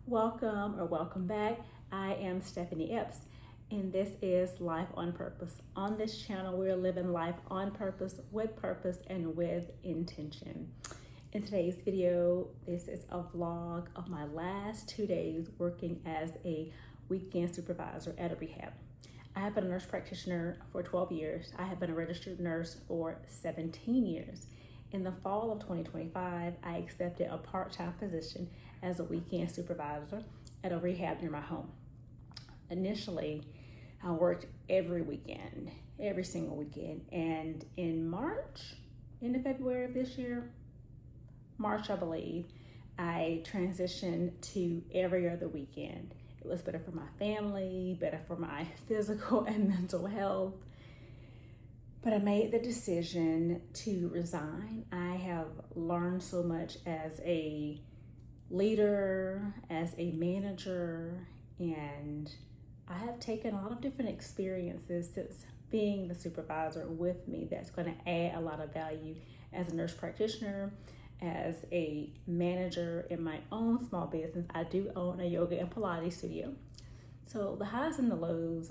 Welcome back. I am Stephanie Epps, and this is Life on Purpose. On this channel, we're living life on purpose, and with intention. In today's video, this is a vlog of my last 2 days working as a weekend supervisor at a rehab. I have been a nurse practitioner for 12 years. I have been a registered nurse for 17 years. In the fall of 2025, I accepted a part-time position as a weekend supervisor at a rehab near my home. Initially, I worked every weekend, every single weekend. And in February of this year, March, I believe, I transitioned to every other weekend. It was better for my family, better for my physical and mental health. But I made the decision to resign. I have learned so much as a leader, as a manager, and I have taken a lot of different experiences since being the supervisor with me that's going to add a lot of value as a nurse practitioner, as a manager in my own small business. I do own a yoga and Pilates studio. So the highs and the lows,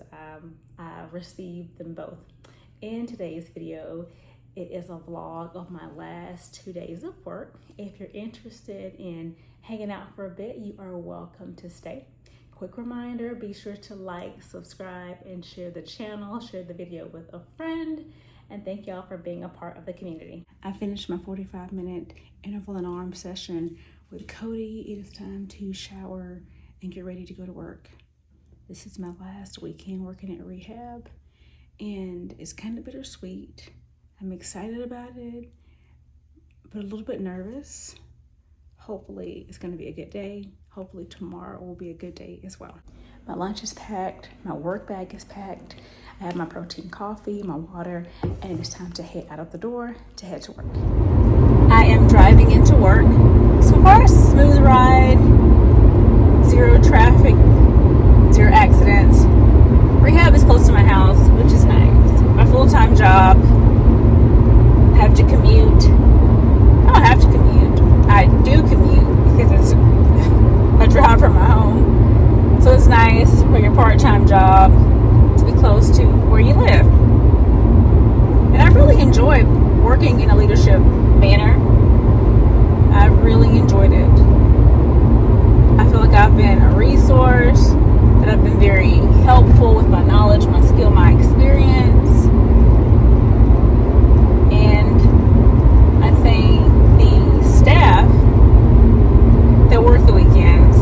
I've received them both. In today's video, it is a vlog of my last 2 days of work. If you're interested in hanging out for a bit, you are welcome to stay. Quick reminder, be sure to like, subscribe, and share the channel, share the video with a friend, and thank y'all for being a part of the community. I finished my 45-minute interval and arm session with Cody. It is time to shower and get ready to go to work. This is my last weekend working at rehab, and it's kind of bittersweet. I'm excited about it, but a little bit nervous. Hopefully it's going to be a good day. Hopefully tomorrow will be a good day as well. My lunch is packed. My work bag is packed. I have my protein coffee, my water, and it's time to head out of the door to head to work. I am driving into work. So far it's a smooth ride. Zero traffic, zero accidents. Rehab is close to my house, which is nice. My full-time job, I have to commute. I don't have to commute. I do commute because it's a drive from my home. So it's nice for your part-time job to be close to where you live. And I really enjoyed working in a leadership manner. I really enjoyed it. I feel like I've been a resource, that I've been very helpful with my knowledge, my skill, my experience. And I think the staff that work the weekends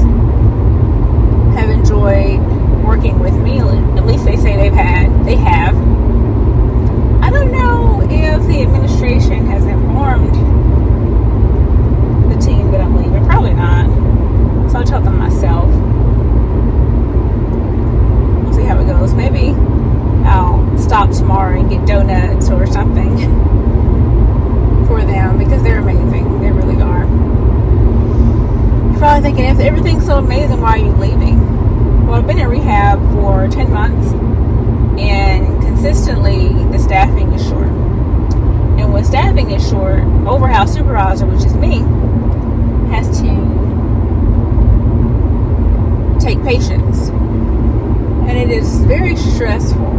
have enjoyed working with me. At least they say they have. I don't know if the administration has informed the team that I'm leaving. Probably not. So I'll tell them myself. How it goes. Maybe I'll stop tomorrow and get donuts or something for them because they're amazing. They really are. You're probably thinking, if everything's so amazing, why are you leaving? Well, I've been in rehab for 10 months and consistently the staffing is short. And when staffing is short, overhouse supervisor, which is me, has to take patients. And it is very stressful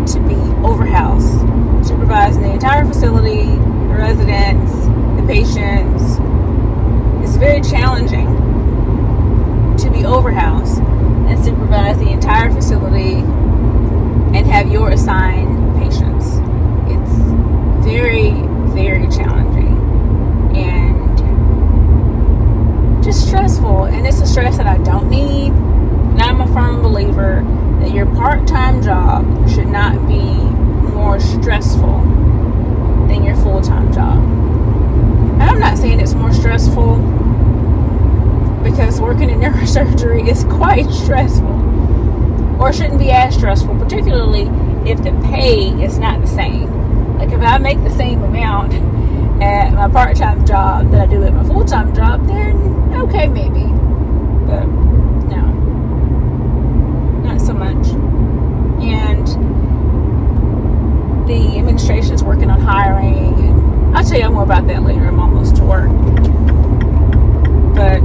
to be overhouse, supervising the entire facility, the residents, the patients. It's very challenging to be overhouse and supervise the entire facility and have your assigned patients. It's very, very challenging and just stressful. And it's a stress that I don't need. And I'm a firm believer that your part-time job should not be more stressful than your full-time job. And I'm not saying it's more stressful because working in neurosurgery is quite stressful, or shouldn't be as stressful, particularly if the pay is not the same. Like if I make the same amount at my part-time job that I do at my full-time job, then okay, maybe. But no. Not so much. And the administration is working on hiring, and I'll tell you more about that later. I'm almost to work. But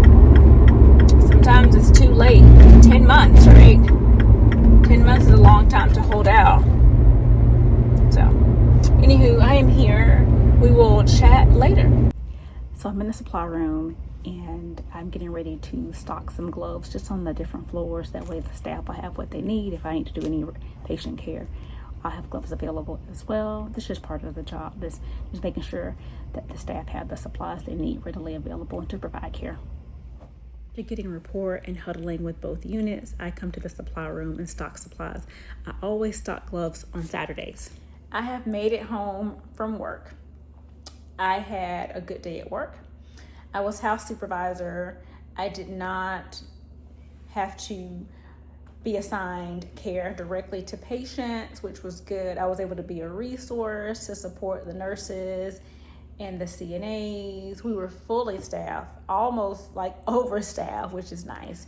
we'll chat later. So I'm in the supply room and I'm getting ready to stock some gloves just on the different floors. That way the staff will have what they need. If I need to do any patient care, I'll have gloves available as well. This is just part of the job. This is making sure that the staff have the supplies they need readily available to provide care. After getting a report and huddling with both units, I come to the supply room and stock supplies. I always stock gloves on Saturdays. I have made it home from work. I had a good day at work. I was house supervisor. I did not have to be assigned care directly to patients, which was good. I was able to be a resource to support the nurses and the CNAs. We were fully staffed, almost like overstaffed, which is nice.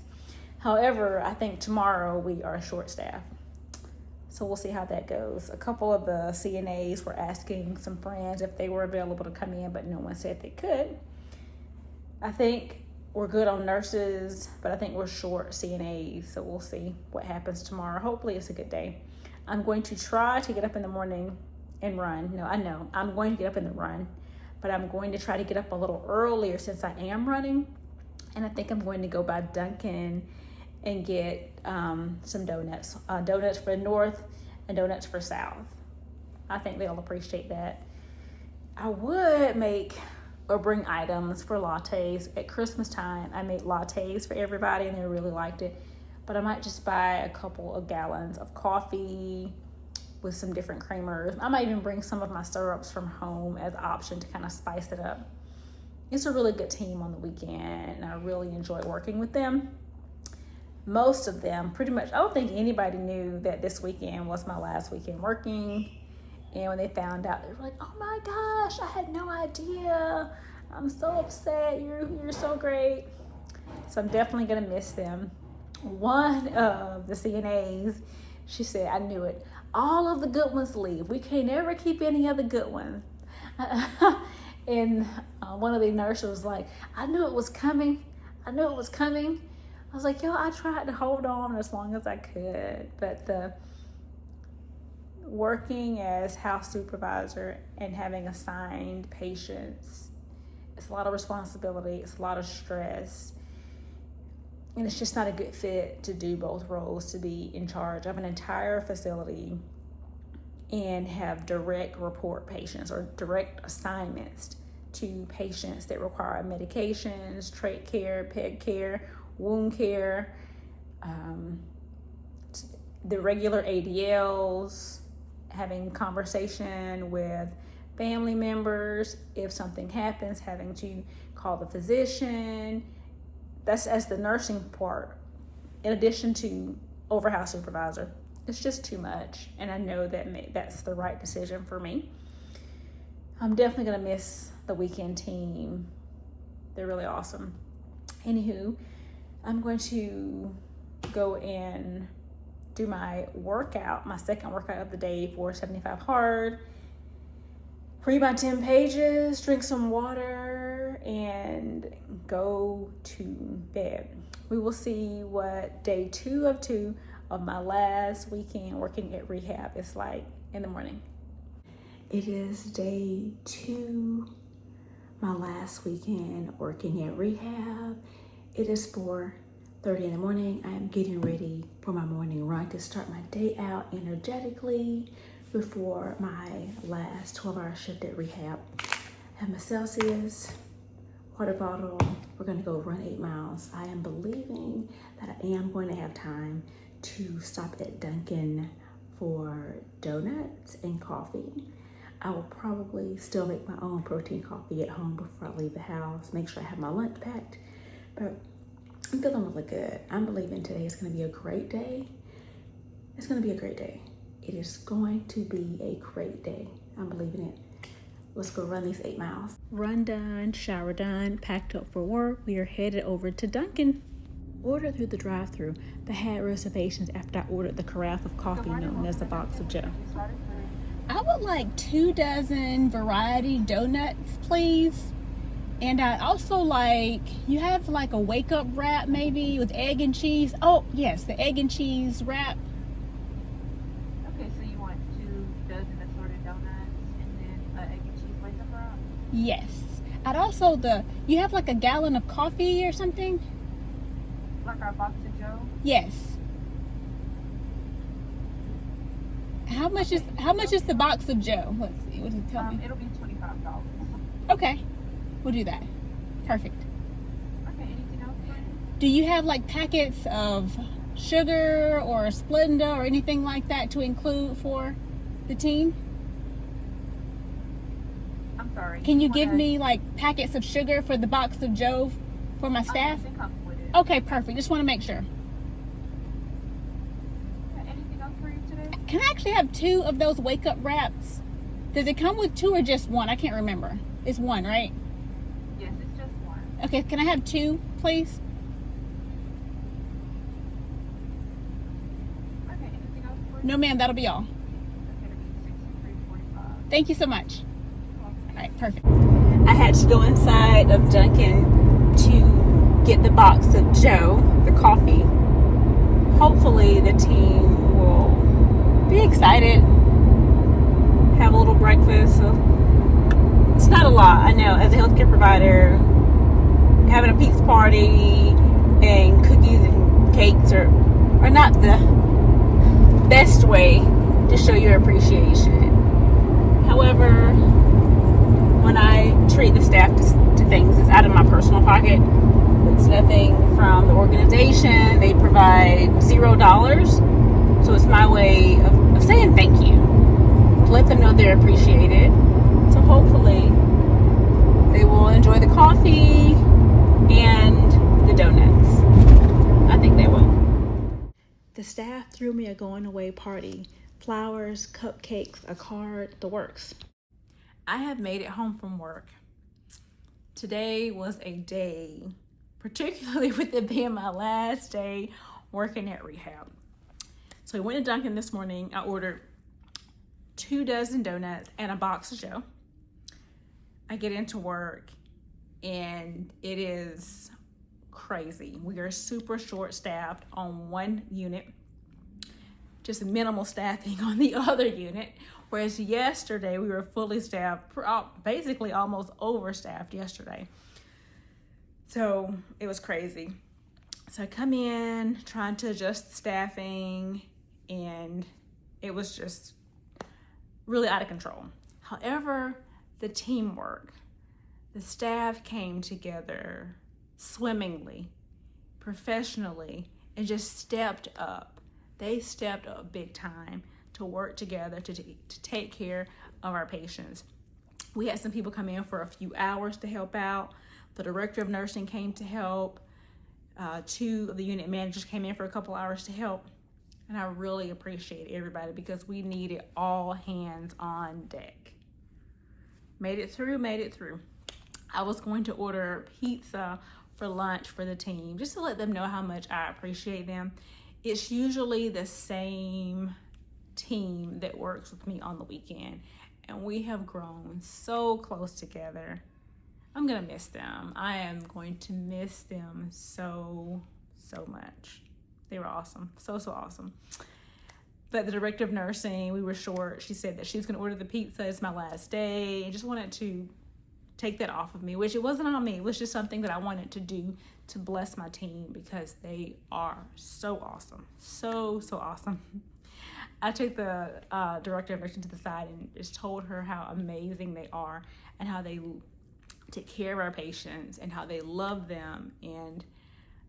However, I think tomorrow we are short staffed. So we'll see how that goes. A couple of the CNAs were asking some friends if they were available to come in, but no one said they could. I think we're good on nurses, but I think we're short CNAs. So we'll see what happens tomorrow. Hopefully it's a good day. I'm going to try to get up in the morning and run. No, I know I'm going to get up in the run, but I'm going to try to get up a little earlier since I am running. And I think I'm going to go by Dunkin and get some donuts. Donuts for north and donuts for south. I think they'll appreciate that. I would make or bring items for lattes. At Christmas time, I made lattes for everybody and they really liked it. But I might just buy a couple of gallons of coffee with some different creamers. I might even bring some of my syrups from home as an option to kind of spice it up. It's a really good team on the weekend and I really enjoy working with them. Most of them, pretty much, I don't think anybody knew that this weekend was my last weekend working. And when they found out, they were like, oh my gosh, I had no idea. I'm so upset. You're so great. So I'm definitely gonna miss them. One of the CNAs, she said, I knew it. All of the good ones leave. We can't ever keep any of the good ones. And one of the nurses was like, I knew it was coming. I knew it was coming. I was like, I tried to hold on as long as I could. But the working as house supervisor and having assigned patients, it's a lot of responsibility. It's a lot of stress. And it's just not a good fit to do both roles, to be in charge of an entire facility and have direct report patients or direct assignments to patients that require medications, trach care, peg care, wound care, the regular ADLs, having conversation with family members. If something happens, having to call the physician. That's as the nursing part, in addition to house supervisor. It's just too much. And I know that that's the right decision for me. I'm definitely gonna miss the weekend team. They're really awesome. Anywho, I'm going to go and do my workout, my second workout of the day, 475 hard. Read my 10 pages, drink some water, and go to bed. We will see what day 2 of my last weekend working at rehab is like in the morning. It is day 2, my last weekend working at rehab. It is 4:30 in the morning. I am getting ready for my morning run to start my day out energetically before my last 12-hour shift at rehab. I have my Celsius, water bottle. We're gonna go run 8 miles. I am believing that I am going to have time to stop at Dunkin for donuts and coffee. I will probably still make my own protein coffee at home before I leave the house, make sure I have my lunch packed. But I'm feeling really good. I'm believing today is gonna be a great day. It's gonna be a great day. It is going to be a great day. I'm believing it. Let's go run these 8 miles. Run done, shower done, packed up for work. We are headed over to Dunkin. Ordered through the drive-thru, but had reservations after I ordered the carafe of coffee known as a box of Joe. I would like 2 dozen variety donuts, please. And I also like, you have like a wake up wrap maybe with egg and cheese. Oh yes, the egg and cheese wrap. Okay, so you want 2 dozen assorted donuts and then an egg and cheese wake up wrap? Yes. I'd also you have like a gallon of coffee or something? Like our box of Joe? Yes. How much is the box of Joe? Let's see. What does it tell me? It'll be $25. Okay. We'll do that. Perfect. Okay, anything else for you? Do you have like packets of sugar or Splenda or anything like that to include for the team? I'm sorry. Can you give me like packets of sugar for the box of Joe for my staff? It comes with it. Okay, perfect. Just want to make sure. Anything else for you today? Can I actually have 2 of those wake up wraps? Does it come with 2 or just 1? I can't remember. It's 1, right? Yes, it's just 1. Okay, can I have 2, please? Okay, anything else for you? No, ma'am, that'll be all. Okay, it'll be $63.45. Thank you so much. All right, perfect. I had to go inside of Dunkin to get the box of Joe, the coffee. Hopefully the team will be excited, have a little breakfast. So it's not a lot, I know, as a healthcare provider, having a pizza party and cookies and cakes are not the best way to show your appreciation. However, when I treat the staff to things, it's out of my personal pocket. It's nothing from the organization. They provide $0. So it's my way of saying thank you, to let them know they're appreciated. So hopefully they will enjoy the coffee and the donuts. I think they will. The staff threw me a going away party. Flowers, cupcakes, a card, the works. I have made it home from work. Today was a day, particularly with it being my last day working at rehab. So I went to Dunkin this morning. I ordered 2 dozen donuts and a box of Joe. I get into work and it is crazy. We are super short-staffed on one unit, just minimal staffing on the other unit. Whereas yesterday we were fully staffed, basically almost overstaffed yesterday. So it was crazy. So I come in trying to adjust staffing and it was just really out of control. However, the teamwork, the staff came together swimmingly, professionally, and just stepped up. They stepped up big time to work together to take care of our patients. We had some people come in for a few hours to help out. The director of nursing came to help. 2 of the unit managers came in for a couple hours to help. And I really appreciate everybody because we needed all hands on deck. Made it through. I was going to order pizza for lunch for the team just to let them know how much I appreciate them. It's usually the same team that works with me on the weekend, and we have grown so close together. I'm gonna miss them. I am going to miss them so much. They were awesome, so awesome. But the director of nursing, we were short. She said that she's gonna order the pizza. It's my last day. I just wanted to take that off of me, which it wasn't on me. It was just something that I wanted to do to bless my team because they are so awesome, so awesome. I took the director of nursing to the side and just told her how amazing they are and how they take care of our patients and how they love them and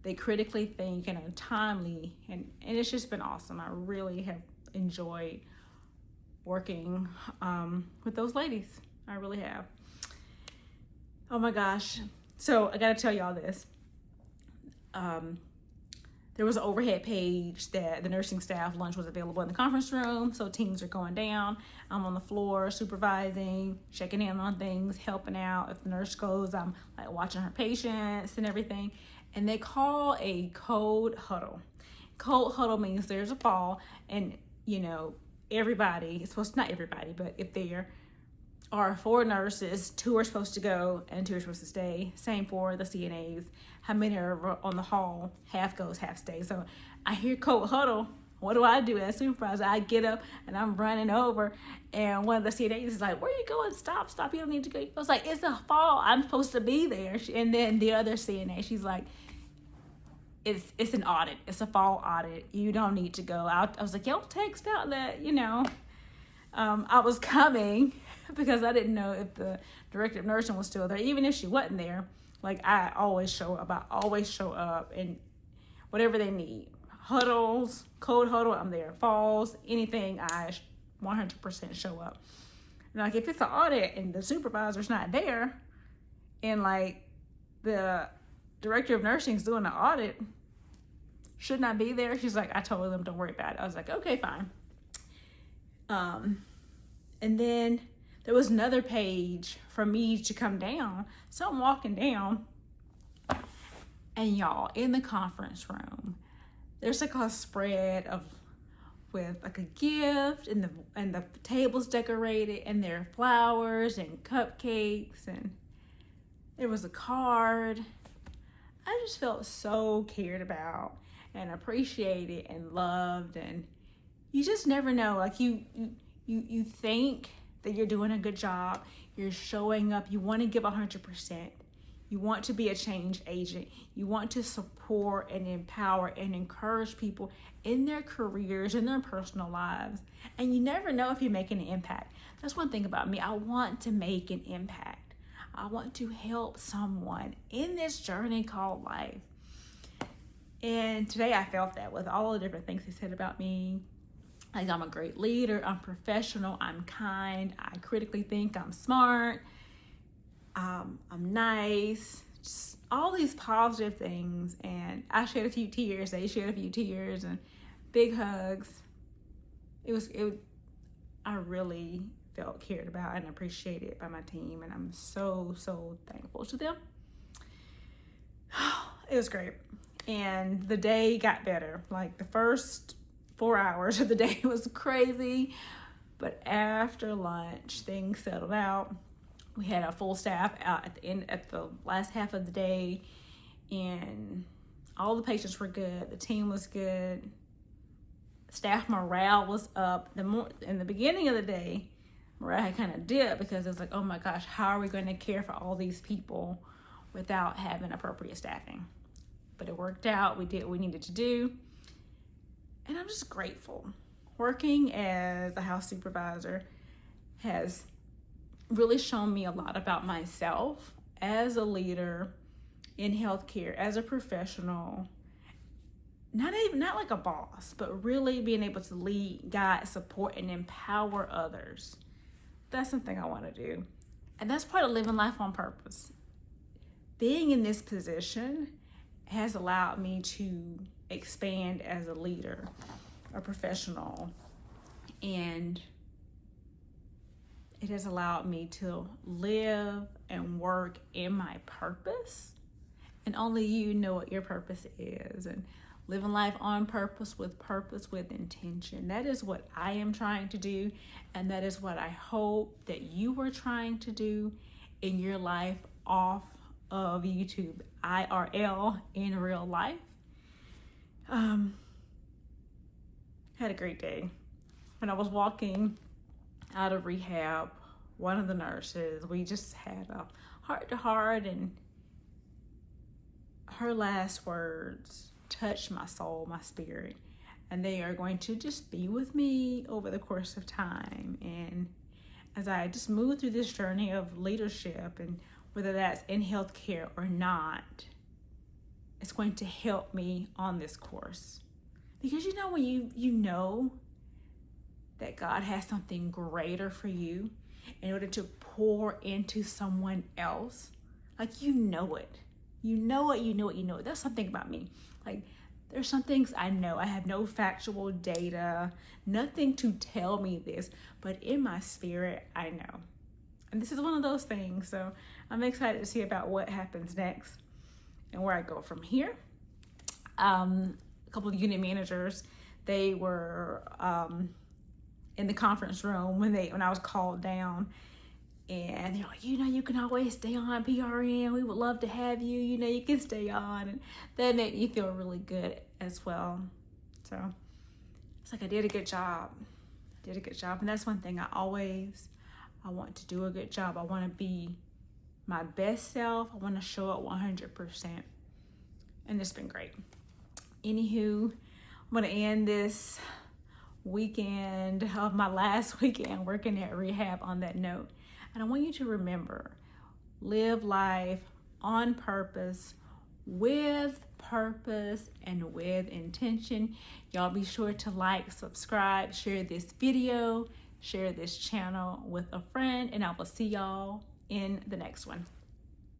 they critically think and are timely, and it's just been awesome. I really have enjoyed working with those ladies. I really have. Oh my gosh. So I gotta tell y'all this. There was an overhead page that the nursing staff lunch was available in the conference room. So teams are going down. I'm on the floor supervising, checking in on things, helping out. If the nurse goes, I'm like watching her patients and everything. And they call a code huddle. Code huddle means there's a ball and, you know, everybody, it's supposed to, not everybody, but if there are 4 nurses, 2 are supposed to go and 2 are supposed to stay. Same for the CNAs. How many are on the hall? Half goes, half stays. So I hear code huddle what do I do as supervisor? I get up and I'm running over, and one of the CNAs is like, where are you going? Stop, you don't need to go. I was like, it's a fall, I'm supposed to be there. And then the other CNA, she's like, it's an audit, it's a fall audit, you don't need to go out. I was like, y'all text out that, I was coming because I didn't know if the director of nursing was still there. Even if she wasn't there, like, I always show up and whatever they need. Huddles, cold huddle, I'm there. Falls, anything, I 100% show up. And like, if it's an audit and the supervisor's not there, and like the director of nursing is doing the audit, should not be there. She's like, I told them, don't worry about it. I was like, okay, fine. And then there was another page for me to come down. So I'm walking down, and y'all, in the conference room, there's like a spread with like a gift, and the table's decorated, and there are flowers and cupcakes, and there was a card. I just felt so cared about and appreciated and loved, and you just never know. Like, you think that you're doing a good job, you're showing up, you want to give 100%. You want to be a change agent. You want to support and empower and encourage people in their careers, in their personal lives. And you never know if you're making an impact. That's one thing about me. I want to make an impact. I want to help someone in this journey called life. And today I felt that with all the different things they said about me. Like, I'm a great leader, I'm professional, I'm kind, I critically think, I'm smart, I'm nice, just all these positive things. And I shed a few tears, they shed a few tears, and big hugs. I really felt cared about and appreciated by my team, and I'm so thankful to them. It was great. And the day got better. Like, the first 4 hours of the day was crazy, but after lunch things settled out. We had a full staff out at the last half of the day, and all the patients were good. The team was good. Staff morale was up. In the beginning of the day, morale had kind of dipped because it was like, oh my gosh, how are we going to care for all these people without having appropriate staffing? But it worked out. We did what we needed to do. And I'm just grateful. Working as a house supervisor has really shown me a lot about myself as a leader in healthcare, as a professional. Not like a boss, but really being able to lead, guide, support, and empower others. That's something I want to do. And that's part of living life on purpose. Being in this position has allowed me to expand as a leader, a professional, and it has allowed me to live and work in my purpose. And only you know what your purpose is, and living life on purpose, with intention. That is what I am trying to do, and that is what I hope that you are trying to do in your life off of YouTube, IRL, in real life. Had a great day. When I was walking out of rehab, one of the nurses, we just had a heart-to-heart, and her last words touched my soul, my spirit, and they are going to just be with me over the course of time. And as I just move through this journey of leadership, and whether that's in healthcare or not, it's going to help me on this course. Because when you know that God has something greater for you in order to pour into someone else, like, you know it. That's something about me. Like, there's some things I know. I have no factual data, nothing to tell me this, but in my spirit, I know. And this is one of those things. So I'm excited to see about what happens next and where I go from here. A couple of unit managers, they were in the conference room when I was called down, and they're like, you can always stay on PRN. We would love to have you. You can stay on. And that made me feel really good as well. So it's like I did a good job. And that's one thing I want to do a good job. I want to be my best self. I want to show up 100%. And it's been great. Anywho, I'm going to end this weekend of my last weekend working at rehab on that note. And I want you to remember, live life on purpose, with purpose, and with intention. Y'all be sure to like, subscribe, share this video, share this channel with a friend, and I will see y'all in the next one.